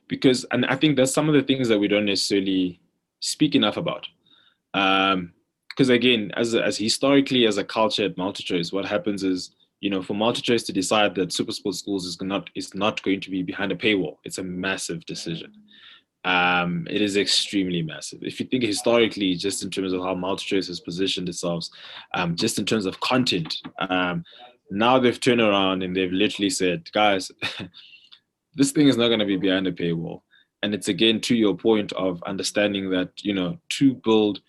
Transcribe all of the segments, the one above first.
because, and I think that's some of the things that we don't necessarily speak enough about. Because again, as historically as a culture at MultiChoice, what happens is, for MultiChoice to decide that SuperSport Schools is not going to be behind a paywall, it's a massive decision. It is extremely massive. If you think historically, just in terms of how MultiChoice has positioned itself, just in terms of content, now they've turned around and they've literally said, guys, this thing is not going to be behind a paywall. And it's again to your point of understanding that, to build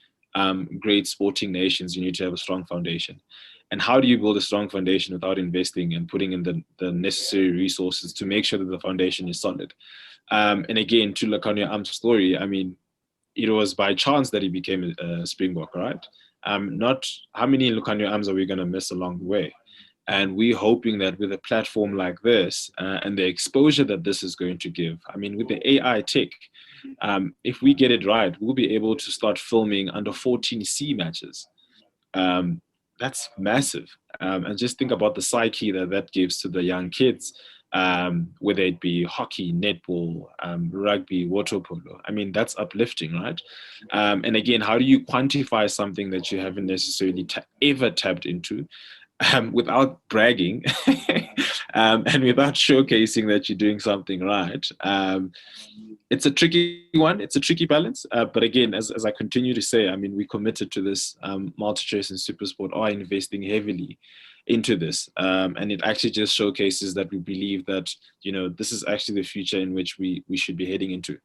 great sporting nations, you need to have a strong foundation. And how do you build a strong foundation without investing and putting in the necessary resources to make sure that the foundation is solid? And again, to Lukhanyo Am's story, I mean, it was by chance that he became a Springbok, right? Not how many Lukhanyo Ams are we going to miss along the way? And we're hoping that with a platform like this and the exposure that this is going to give, I mean, with the AI tech, if we get it right, we'll be able to start filming under 14C matches. Um, that's massive. And just think about the psyche that gives to the young kids, whether it be hockey, netball, rugby, water polo. I mean, that's uplifting, right? And again, how do you quantify something that you haven't necessarily ever tapped into? Without bragging and without showcasing that you're doing something right. It's a tricky one. It's a tricky balance. But again, as I continue to say, I mean, we committed to this. MultiChoice and SuperSport are investing heavily into this. And it actually just showcases that we believe that, this is actually the future in which we should be heading into.